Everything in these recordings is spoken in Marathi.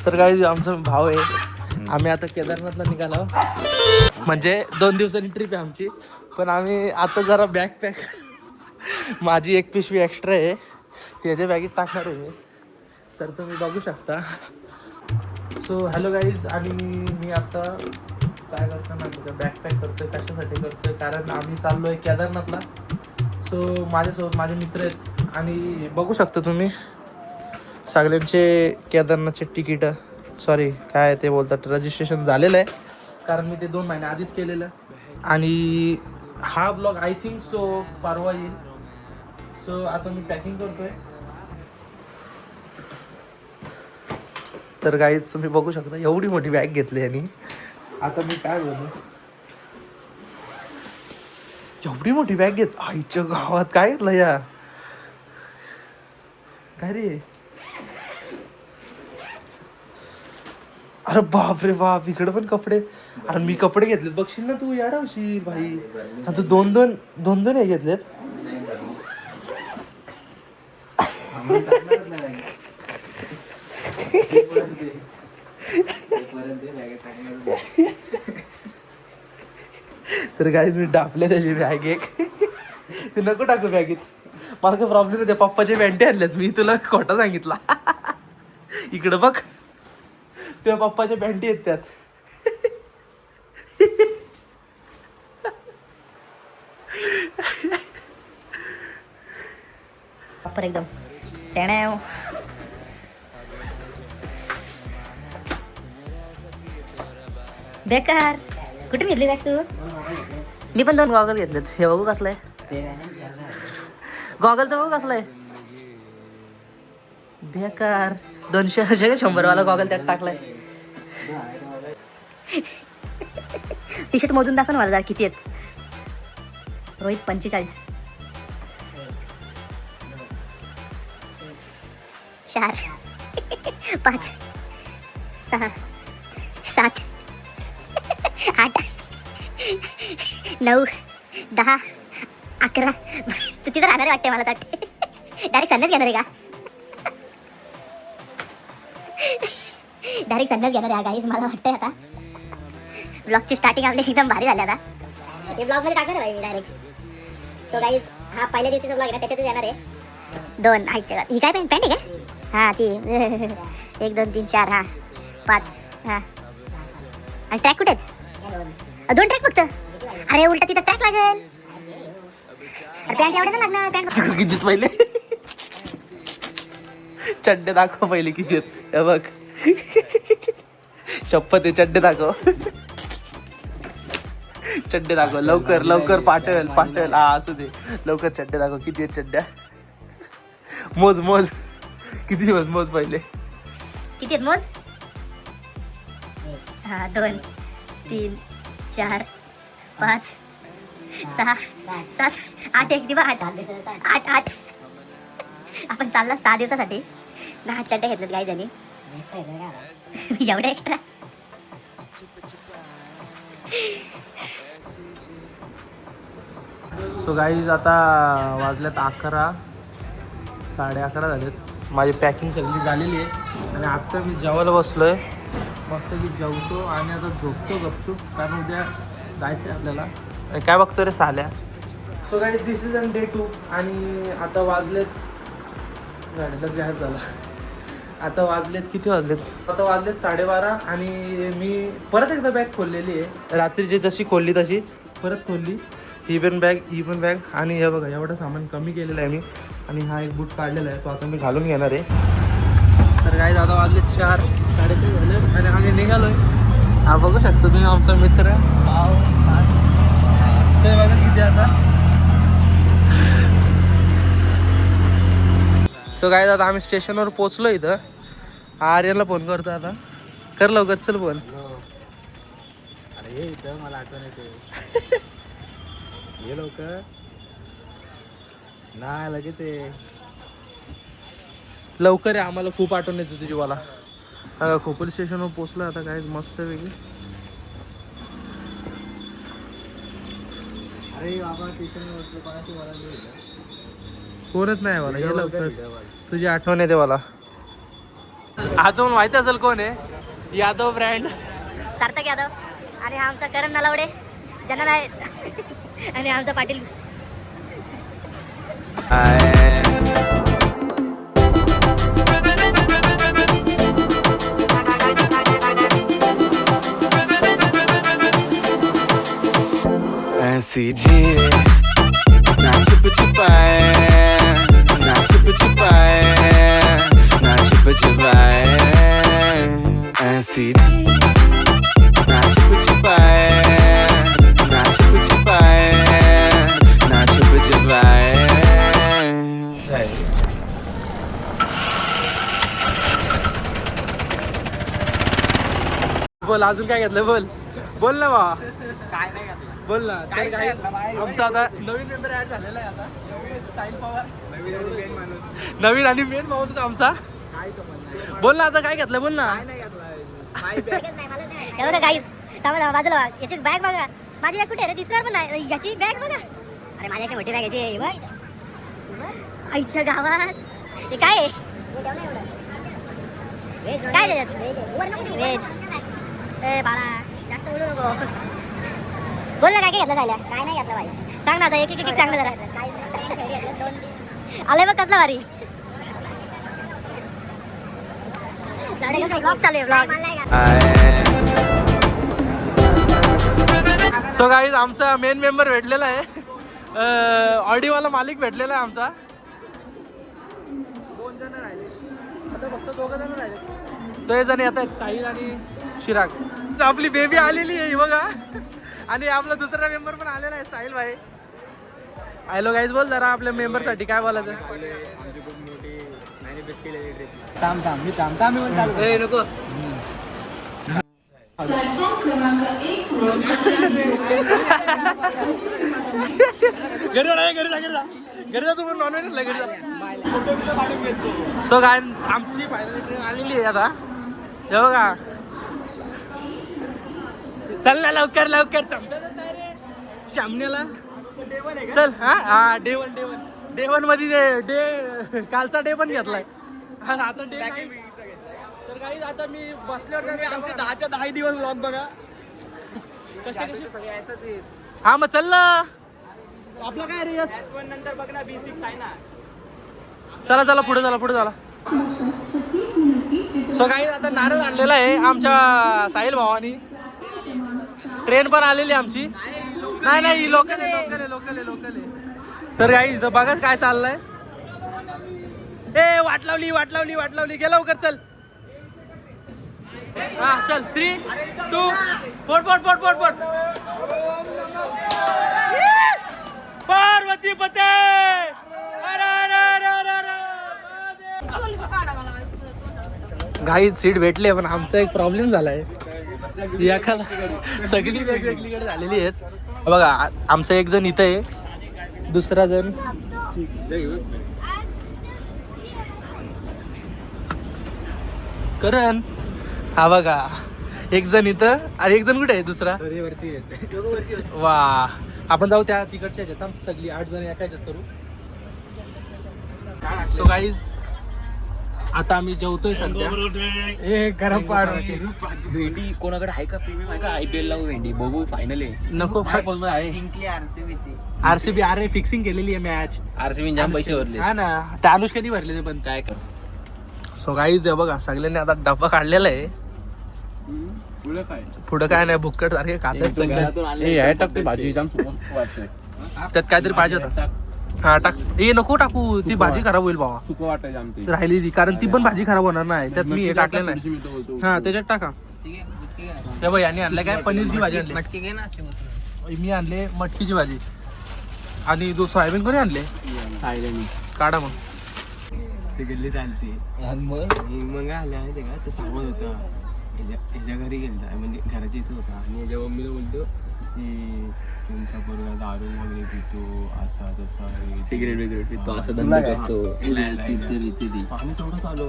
तर काही आमचा भाव आहे, आम्ही आता केदारनाथला निघालो. म्हणजे 2 दिवसांनी ट्रिप आहे आमची, पण आम्ही आता जरा बॅकपॅक, माझी एक पिशवी एक्स्ट्रा आहे त्याच्या बॅगेत टाकणार आहे, तर तुम्ही बघू शकता. सो हॅलो गाईज, आणि मी आता काय करताना बॅकपॅक करतोय. कशासाठी करतोय? कारण आम्ही चाललो आहे केदारनाथला. सो माझ्यासोबत माझे मित्र आहेत, आणि बघू शकता तुम्ही सगळ्यांचे केदारनाथचे तिकीट, सॉरी काय ते बोलतात, रजिस्ट्रेशन झालेलं आहे. कारण मी ते 2 महिने आधीच केलेलं. आणि हा ब्लॉग आय थिंक सो परवा येईल. सो आता मी पॅकिंग करतोय. तर गाईज तुम्ही बघू शकता एवढी मोठी बॅग घेतली. आणि आता मी काय बोलू, एवढी मोठी बॅग घेत, आईच्या गावात काय घेतलं या, काय रे, अरे बाप रे बाप, इकडे पण कपडे. अरे मी कपडे घेतलेत बघशील ना तू, याडावशील भाई. आता दोन हे घेतलेत. तर गाईज मी डापले त्याची बॅग एक, ते नको टाकू बॅगेत. मला काय प्रॉब्लेम नाही, त्या पप्पाचे पॅन्टी आणल्यात मी, तुला खोटा सांगितला. इकडं बघ, त्या पप्पाच्या पॅन्टी आहेत त्यात. प्रॉपर एकदम टेण्याव. बेकार, कुठे घेतली बॅग तू? मी पण 2 गॉगल घेतलेत. हे बघू कसलंय गॉगल, तर बघू कसलंय बेकार. 200 100 वाला गॉगल त्यात टाकलाय. टी शर्ट मोजून दाखव ना मला जरा किती आहेत. रोहित 45, 4, 5, 6, 7, 8, 9, 10, 11. तू तिथं राहणार वाटते मला तर. डायरेक्ट संन्यास घेणार आहे का? डायरेक्ट संन्यास घेणार आहे गाईज, मला वाटतंय. आता ब्लॉगची स्टार्टिंग आपली एकदम भारी झाली. आता हे ब्लॉगमध्ये टाकणार आहे मी डायरेक्ट. सो गाईज, हा पहिल्या दिवशीचा ब्लॉग आहे ना, त्याच्यातच येणार आहे. 2 आईच्या, ही काय पॅन्ट आहे का? हां ती 1 2 3 4, हां 5, हां. आणि ट्रॅक कुठे आहेत? 2 ट्रॅक फक्त. अरे उलटा तिथं ट्रॅक लागेल. अरे पॅन्ट एवढं लागणार. पॅन्ट किती पहिले चड्डे दाखव, पहिले किती आहेत हे बघ. शपथ आहे, चड्डे दाखव. चड्डे दाखव लवकर लवकर. पाठल हा असू दे, लवकर चड्डे दाखव. किती आहेत चड्ड्या? मोज किती मोज पहिले. किती आहेत मोज? हां 2 3 4 5 6 7 8. एक दिवस 8. आपण चालला 6 दिवसासाठी. 8 चड्ड्या घेतल्यात गाईज. आणि एवढ्या एक्स्ट्रा. सो गाईज, आता वाजल्यात 11, 11:30 झालेत. माझी पॅकिंग सगळी झालेली आहे, आणि आत्ता मी जेवायला बसलोय. मस्त की जेवतो आणि आता झोपतो गपचूप, कारण उद्या जायचं आहे आपल्याला. काय बघतो रे साल्या. So guys, this is on day 2. आणि आता वाजलेत, गाडीलाच गायब झाला. आता वाजलेत किती वाजलेत? आता वाजलेत 12:30. आणि मी परत एकदा बॅग खोललेली आहे. रात्रीची जशी खोलली तशी परत खोलली. ही पण बॅग. आणि हे बघा, एवढं सामान कमी केलेलं आहे मी. आणि हा एक बूट काढलेला आहे, तो आता मी घालून घेणार आहे. तर काय, आता वाजलेत 4 3:30 झाले, आणि आम्ही निघालोय. हा बघू शकतो तुम्ही आमचा मित्र. बघा किती आता. सो काय, आता आम्ही स्टेशनवर पोहोचलो. इथं आर्यनला फोन करतो आता. कर लवकर, चल फोन. अरे इथं मला आठवण येते. ये लवकर ना, लगेच आहे. लवकर आहे, आम्हाला खूप आठवण येते तुझी. मला खोपोली स्टेशनवर पोहोचलो आता. काय मस्त वेगळी. अरे बाबा, स्टेशनवर कोणाची मला कोणच नाही मला ये लवकर तुझी आठवण येते मला. आज मला माहिती असेल कोण आहे, यादव ब्रँड. सार्थक यादव आणि हा आमचा करण नलावडे ज्यांना नाही आणि आमचा पाटील. ऐसी जिए ना छुप छुपाए, ना छुप छुपाए, ना छुप छुपाए. ऐसी ना छुप छुपाए, ना छुप छुपाए, ना छुप छुपाए. बोल अजून काय घेतलं, बोल बोल ना बा. काय नाही घेतलं बोल ना. तर काय आमचा आता नवीन मेंबर ऍड झालेला आहे आता, साहिल पवार. नवीन आणि मेन माणूस आमचा. बोल ना आता काय घेतलं, बोल ना. हे बघा गाईज, बाजूला बघा याची बॅग बघा. माझी बॅग कुठे आहे रे, दिसणार पण नाही. याची बॅग बघा. अरे माझ्याशी मोठी बॅग याची आईच्या गावात. हे काय आहे? काय त्याच्यात व्हेज. ए बाळा जास्त बोलू नको. बोल ना काय काय घेतलं जायला. काय नाही घेतलं बाई, सांग ना आता. एक एक चांगलं जरा. आले बघ कसला भारी ब्लॉग चालू आहे ब्लॉग. सो गाईज आमचा मेन मेंबर भेटलेला आहे, ऑडिओवाला मालिक भेटलेला आहे आमचा. 2 जण राहिले आता, फक्त 2 जण राहिले. तो जण येत आहेत, साहिल आणि चिराग. आपली बेबी आलेली आहे बघा, आणि आपला दुसरा मेंबर पण आलेला आहे, साहिल भाई. हॅलो गाईज, बोल जरा आपल्या मेंबर साठी काय बोलायचं. नको घरी जा तुम्ही नॉनव्हेज घरी जा. सो काय आमची फायनल ट्रेन आलेली आहे आता, हे बघा. चल ना लवकर लवकर, सामन्याला चल. हा डे वन मध्ये डे कालचा डे पण घेतलाय आता डे नाही. तर काही आता मी बसल्यावर आमचे 10च्या 10 दिवस व्लॉग बघा कसे कसे. हा मग चल ना, आपला काय रे. यस नंतर बघ ना, B6 आहे ना. चला चला पुढे चला पुढे चला. सो काही आता नारळ आणलेला आहे आमच्या साहिल भावानी. ट्रेन पण आलेली आमची. नाही लोकल आहे. तर काही इथं बघा काय चाललंय. ए वाट लावली गे लवकर चल. हा चल 3, 2 पोट पार्वती पते. गाईत सीट भेटले, पण आमचा एक प्रॉब्लेम झालाय. एखादा सगळी वेगवेगळीकडे झालेली आहेत बघा. आमचा एक जण इथं आहे, दुसरा जण करण. हा बघा, एक जण इथं आणि एक जण कुठे आहे दुसरा. वा, आपण जाऊ त्या तिकडच्या ह्याच्यात. सगळी 8 जण एका ह्याच्यात करू. सो गाईज आता आम्ही जेवतोय सध्या. गरम पाड भेंडी कोणाकडे आहे का, प्रीमियम आहे का, IPL ला भेंडी बघू. फायनल आहे नको RCB. अरे फिक्सिंग केलेली आहे मॅच. RCB जाम पैसे भरले. हा ना, त्या अनुष्काने भरले ते पण काय कर. सो गाईज बघा, सगळ्यांनी आता डब्बा काढलेला आहे. पुढं काय नाही, भुक्कट सारखे खातात सगळे. भाजी जाम त्यात काहीतरी पाहिजे होतं. हा टाक. ए नको टाकू, ती भाजी खराब होईल बाबा. सुकं वाटायचं आमची राहिली ती, कारण ती पण भाजी खराब होणार नाही. त्यात मी हे टाकलं नाही. हा त्याच्यात टाका. ते बघ यांनी आणलं काय, पनीरची भाजी आणली. मी आणले मटकीची भाजी. आणि सोयाबीन कोणी आणले. काढा मग. ते गेले चालते. मग आल्या ते का, ते सांगत होता ह्याच्या घरी गेलता, म्हणजे घराच्या इथं होता. आणि ह्याच्या मम्मीला बोलतो की तुमचा पोरगा दारू वगैरे पितो, असा तसा सिगरेट वगैरे पितो, असं धंदा करतो. आम्ही तेवढंच आलो.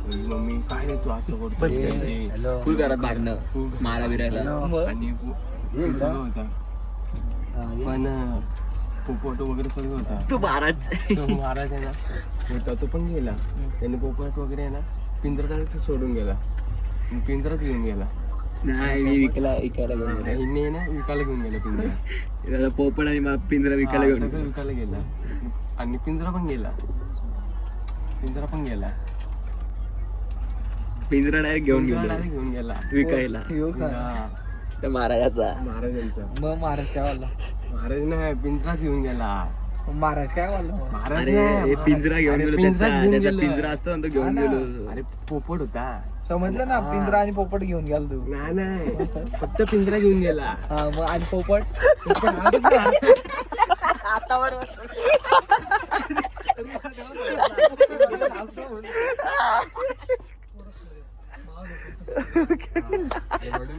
मम्मी काय नाही तू असं करतो, फुल घरात भांडणं मारा बिरायला. आणि होता पण पोपट वगैरे सगळं होता. तू महाराज तो महाराज आहे ना होता, तो पण गेला. त्याने पोपट वगैरे आहे ना पिंजऱ्यात सोडून गेला, पिंजऱ्यात घेऊन गेला. नाही मी विकायला घेऊन हिने ना विकायला घेऊन गेला पिंजरा. गेला पोपट आणि पिंजरा विकायला घेऊन सगळं विकायला गेला आणि पिंजरा पण गेला. पिंजरा डायरेक्ट घेऊन गेलो डायरेक्ट घेऊन गेला विकायला हा, त्या महाराजाचा. महाराजांचा. मग महाराज काय बोलला? महाराज नाही पिंजरात घेऊन गेला. महाराज काय बोलला? महाराज अरे नाही, हे पिंजरा घेऊन अरे गेलो पिंजरा घेऊन त्याचा गेला. पिंजरा असतो ना तो घेऊन गेलो. अरे पोपट होता. समजलं ना, पिंजरा आणि पोपट घेऊन गेला तू. नाही फक्त पिंजरा घेऊन गेला. हा मग आणि पोपट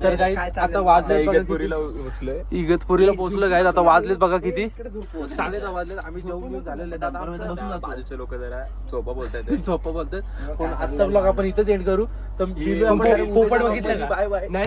तर काही आता वाजले इगतपुरीला पोहोचलो काय. आता वाजलेत बघा किती, 6:30 वाजलेत. आम्ही जेवून घेऊन झालेले आहेत. आता आमचं बाजूचे लोक जरा चोपा बोलतात झोपा बोलतात. पण आजचा ब्लॉग आपण इथंच एंड करू. तर पोपट बघितलं का? नाही